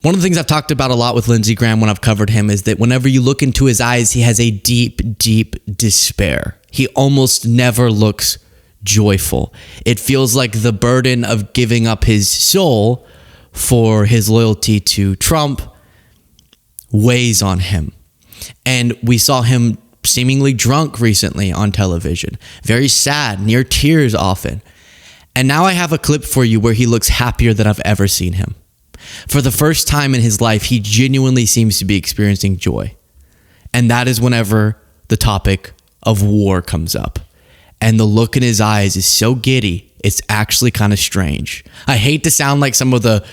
One of the things I've talked about a lot with Lindsey Graham when I've covered him is that whenever you look into his eyes, he has a deep, deep despair. He almost never looks joyful. It feels like the burden of giving up his soul for his loyalty to Trump weighs on him. And we saw him seemingly drunk recently on television, very sad, near tears often. And now I have a clip for you where he looks happier than I've ever seen him. For the first time in his life, he genuinely seems to be experiencing joy. And that is whenever the topic of war comes up. And the look in his eyes is so giddy, it's actually kind of strange. I hate to sound like some of the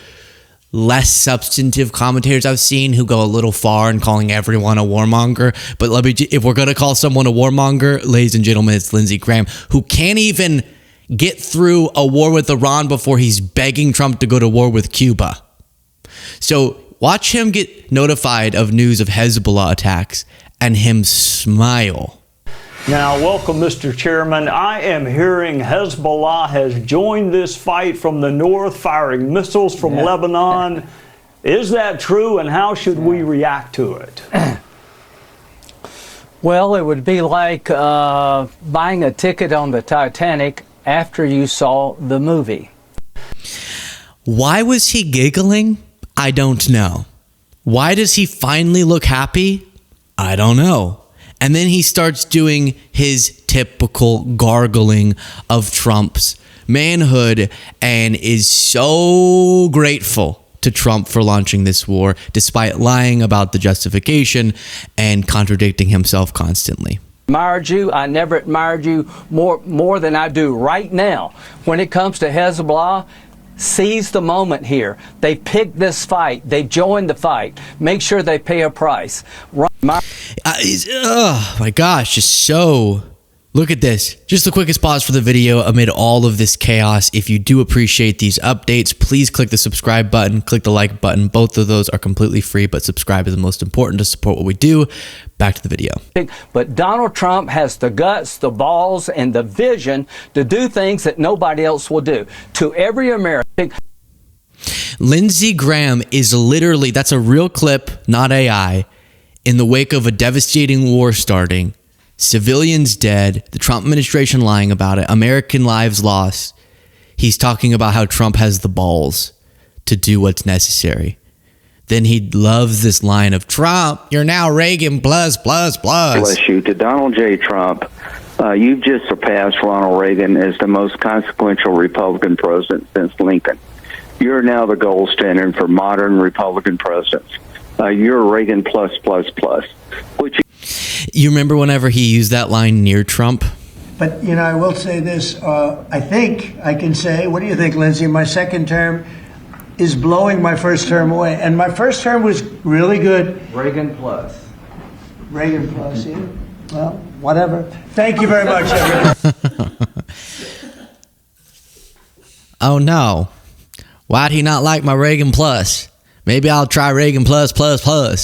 less substantive commentators I've seen who go a little far in calling everyone a warmonger. But if we're going to call someone a warmonger, ladies and gentlemen, it's Lindsey Graham, who can't even get through a war with Iran before he's begging Trump to go to war with Cuba. So watch him get notified of news of Hezbollah attacks and him smile. Now, welcome, Mr. Chairman. I am hearing Hezbollah has joined this fight from the north, firing missiles from Lebanon. Is that true, and how should we react to it? Well, it would be like buying a ticket on the Titanic after you saw the movie. Why was he giggling? I don't know. Why does he finally look happy? I don't know. And then he starts doing his typical gargling of Trump's manhood and is so grateful to Trump for launching this war, despite lying about the justification and contradicting himself constantly. Admired you. I never admired you more than I do right now. When it comes to Hezbollah, seize the moment here. They picked this fight. They joined the fight. Make sure they pay a price. Oh my gosh, just so... Look at this. Just the quickest pause for the video amid all of this chaos. If you do appreciate these updates, please click the subscribe button, click the like button. Both of those are completely free, but subscribe is the most important to support what we do. Back to the video. But Donald Trump has the guts, the balls, and the vision to do things that nobody else will do. To every American... Lindsey Graham is literally, that's a real clip, not AI, in the wake of a devastating war starting. Civilians dead, the Trump administration lying about it, American lives lost. He's talking about how Trump has the balls to do what's necessary. Then he loves this line of, Trump, you're now Reagan plus. Bless you. To Donald J. Trump, you've just surpassed Ronald Reagan as the most consequential Republican president since Lincoln. You're now the gold standard for modern Republican presidents. You're Reagan plus, which... You remember whenever he used that line near Trump? But, you know, I will say this. I think I can say, what do you think, Lindsey? My second term is blowing my first term away. And my first term was really good. Reagan plus. Reagan plus, yeah. Well, whatever. Thank you very much, everyone. Oh, no. Why'd he not like my Reagan plus? Maybe I'll try Reagan plus.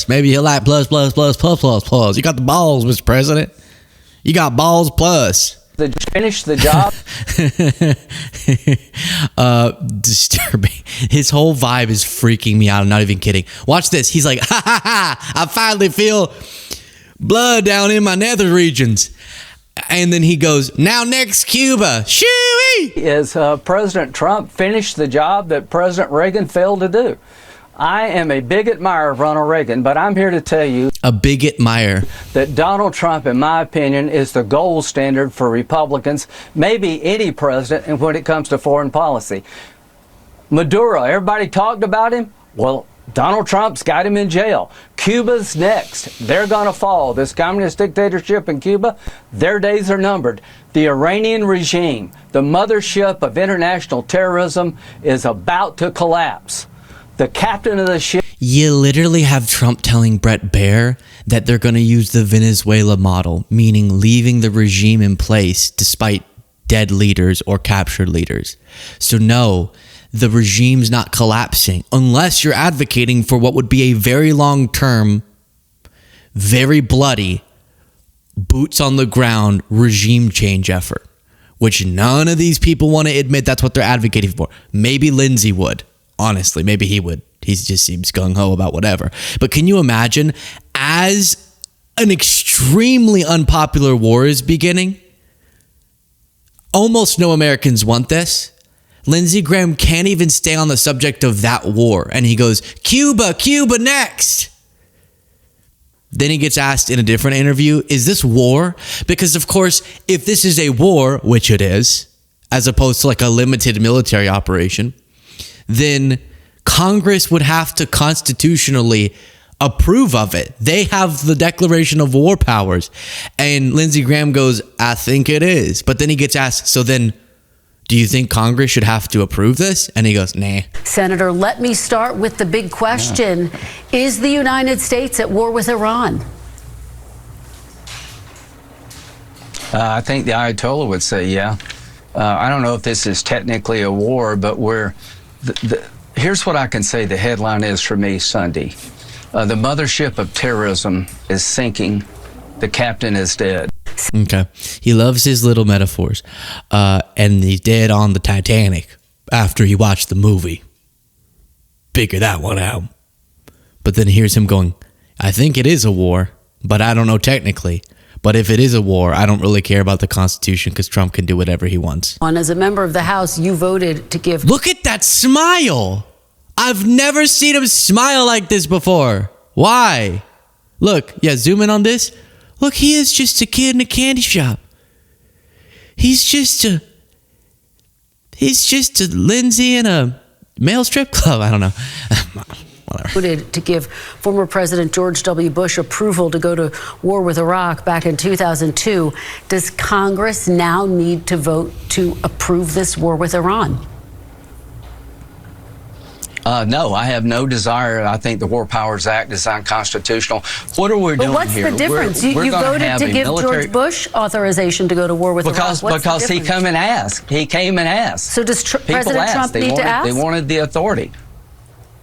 Maybe he'll like plus. You got the balls, Mr. President. You got balls plus. Finish the job. Disturbing. His whole vibe is freaking me out. I'm not even kidding. Watch this. He's like, I finally feel blood down in my nether regions. And then he goes, now next Cuba. Shoo-wee! Is President Trump finished the job that President Reagan failed to do? I am a big admirer of Ronald Reagan, but I'm here to tell you... A big admirer. ...that Donald Trump, in my opinion, is the gold standard for Republicans, maybe any president, and when it comes to foreign policy. Maduro, everybody talked about him? Well, Donald Trump's got him in jail. Cuba's next. They're going to fall. This communist dictatorship in Cuba, their days are numbered. The Iranian regime, the mothership of international terrorism, is about to collapse. The captain of the ship... You literally have Trump telling Brett Baer that they're going to use the Venezuela model, meaning leaving the regime in place despite dead leaders or captured leaders. So no, the regime's not collapsing unless you're advocating for what would be a very long-term, very bloody, boots on the ground regime change effort, which none of these people want to admit that's what they're advocating for. Maybe Lindsey would. Honestly, maybe he would. He just seems gung-ho about whatever. But can you imagine, as an extremely unpopular war is beginning, almost no Americans want this. Lindsey Graham can't even stay on the subject of that war. And he goes, Cuba next. Then he gets asked in a different interview, is this war? Because, of course, if this is a war, which it is, as opposed to like a limited military operation, then Congress would have to constitutionally approve of it. They have the Declaration of War powers. And Lindsey Graham goes, I think it is. But then he gets asked, so then do you think Congress should have to approve this? And he goes, nah. Senator, let me start with the big question. Is the United States at war with Iran? I think the Ayatollah would say, yeah. I don't know if this is technically a war, but here's what I can say the headline is for me Sunday. The mothership of terrorism is sinking. The captain is dead. Okay. He loves his little metaphors. And he's dead on the Titanic after he watched the movie. Figure that one out. But then here's him going, I think it is a war, but I don't know technically. But if it is a war, I don't really care about the Constitution because Trump can do whatever he wants. As a member of the House, you voted to give... Look at that smile. I've never seen him smile like this before. Why? Look, yeah, zoom in on this. Look, he is just a kid in a candy shop. He's just a Lindsey in a male strip club. I don't know. Whatever. Voted to give former President George W. Bush approval to go to war with Iraq back in 2002. Does Congress now need to vote to approve this war with Iran? No, I have no desire. I think the War Powers Act is unconstitutional. What are we doing here? What's the difference? You voted to give George Bush authorization to go to war with Iraq. Because he came and asked. He came and asked. So does President Trump need to ask? They wanted the authority.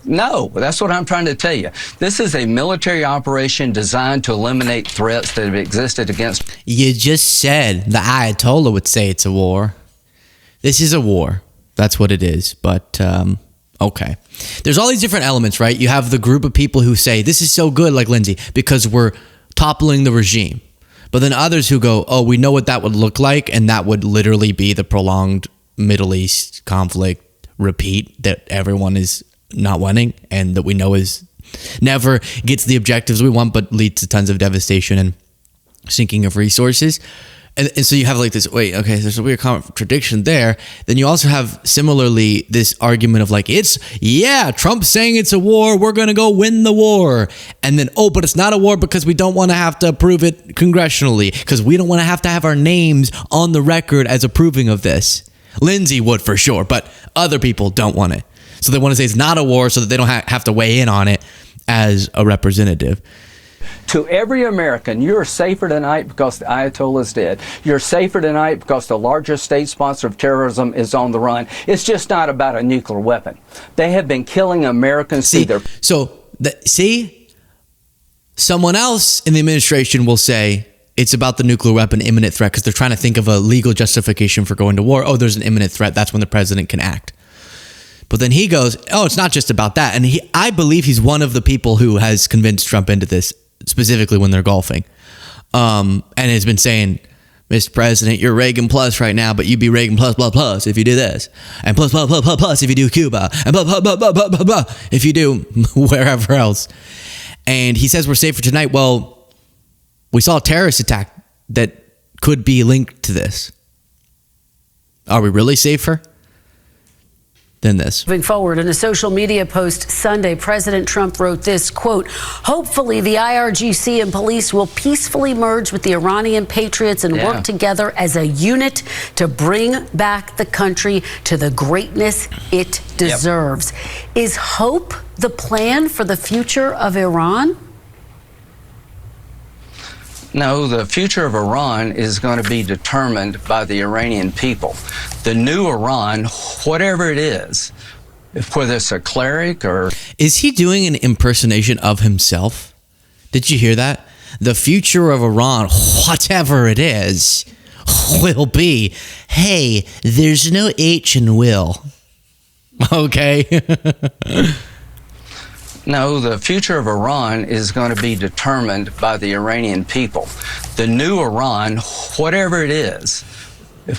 No, that's what I'm trying to tell you. This is a military operation designed to eliminate threats that have existed against... You just said the Ayatollah would say it's a war. This is a war. That's what it is. But, okay. There's all these different elements, right? You have the group of people who say, this is so good, like Lindsey, because we're toppling the regime. But then others who go, oh, we know what that would look like, and that would literally be the prolonged Middle East conflict repeat that everyone is not wanting, and that we know is never gets the objectives we want, but leads to tons of devastation and sinking of resources. And so you have like this, wait, okay, there's a weird contradiction there. Then you also have similarly this argument of like, Trump's saying it's a war, we're going to go win the war. And then, oh, but it's not a war because we don't want to have to approve it congressionally, because we don't want to have our names on the record as approving of this. Lindsey would for sure, but other people don't want it. So they want to say it's not a war so that they don't have to weigh in on it as a representative. To every American, you're safer tonight because the Ayatollah is dead. You're safer tonight because the largest state sponsor of terrorism is on the run. It's just not about a nuclear weapon. They have been killing Americans. Someone else in the administration will say it's about the nuclear weapon imminent threat because they're trying to think of a legal justification for going to war. Oh, there's an imminent threat. That's when the president can act. But then he goes, oh, it's not just about that. And I believe he's one of the people who has convinced Trump into this, specifically when they're golfing. And has been saying, Mr. President, you're Reagan plus right now, but you'd be Reagan plus, blah, plus if you do this. And plus, blah, blah, blah, plus if you do Cuba. And blah, blah, blah, blah, blah, blah, blah if you do wherever else. And he says we're safer tonight. Well, we saw a terrorist attack that could be linked to this. Are we really safer than this? Moving forward, in a social media post Sunday, President Trump wrote this, quote, hopefully the IRGC and police will peacefully merge with the Iranian patriots and work together as a unit to bring back the country to the greatness it deserves. Is hope the plan for the future of Iran? No, the future of Iran is going to be determined by the Iranian people. The new Iran, whatever it is, whether it's a cleric or... Is he doing an impersonation of himself? Did you hear that? The future of Iran, whatever it is, will be, hey, there's no H in will. Okay? No, the future of Iran is going to be determined by the Iranian people. The new Iran, whatever it is,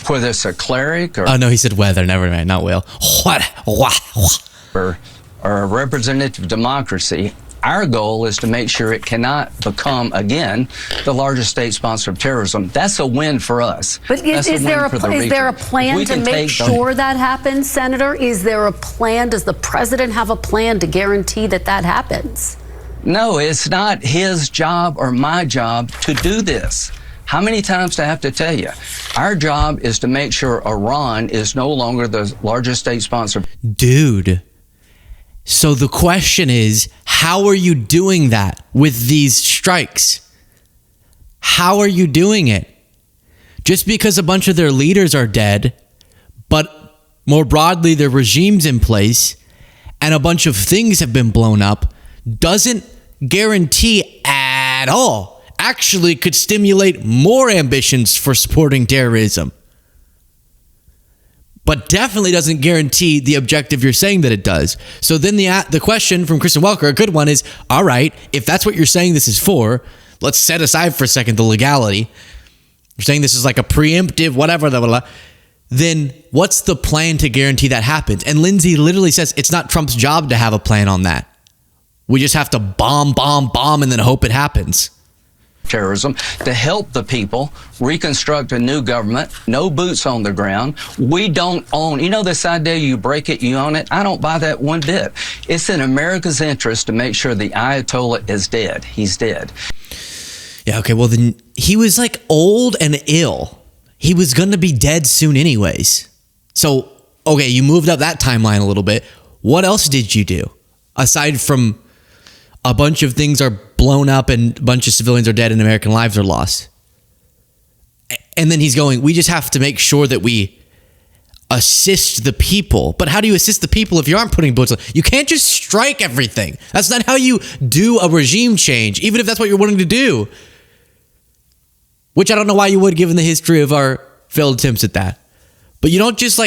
whether it's a cleric or... Oh, no, he said whether. Never mind, not will. Or a representative democracy, our goal is to make sure it cannot become, again, the largest state sponsor of terrorism. That's a win for us. But is there a plan to make sure that happens, Senator? Is there a plan? Does the president have a plan to guarantee that that happens? No, it's not his job or my job to do this. How many times do I have to tell you? Our job is to make sure Iran is no longer the largest state sponsor. Dude. So the question is, how are you doing that with these strikes? How are you doing it? Just because a bunch of their leaders are dead, but more broadly, their regime's in place, and a bunch of things have been blown up, doesn't guarantee at all. Actually could stimulate more ambitions for supporting terrorism. But definitely doesn't guarantee the objective you're saying that it does. So then the question from Kristen Welker, a good one, is, all right, if that's what you're saying this is for, let's set aside for a second the legality. You're saying this is like a preemptive whatever, blah, blah, blah. Then what's the plan to guarantee that happens? And Lindsey literally says it's not Trump's job to have a plan on that. We just have to bomb, and then hope it happens. Terrorism to help the people reconstruct a new government, no boots on the ground. We don't own, this idea you break it, you own it. I don't buy that one bit. It's in America's interest to make sure the Ayatollah is dead. He's dead. Yeah, okay, well then he was like old and ill. He was going to be dead soon anyways. So, okay, you moved up that timeline a little bit. What else did you do? Aside from a bunch of things are blown up and a bunch of civilians are dead and American lives are lost. And then he's going, we just have to make sure that we assist the people. But how do you assist the people if you aren't putting bullets on? You can't just strike everything. That's not how you do a regime change, even if that's what you're wanting to do. Which I don't know why you would, given the history of our failed attempts at that. But you don't just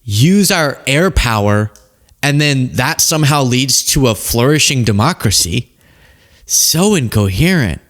use our air power and then that somehow leads to a flourishing democracy. So incoherent.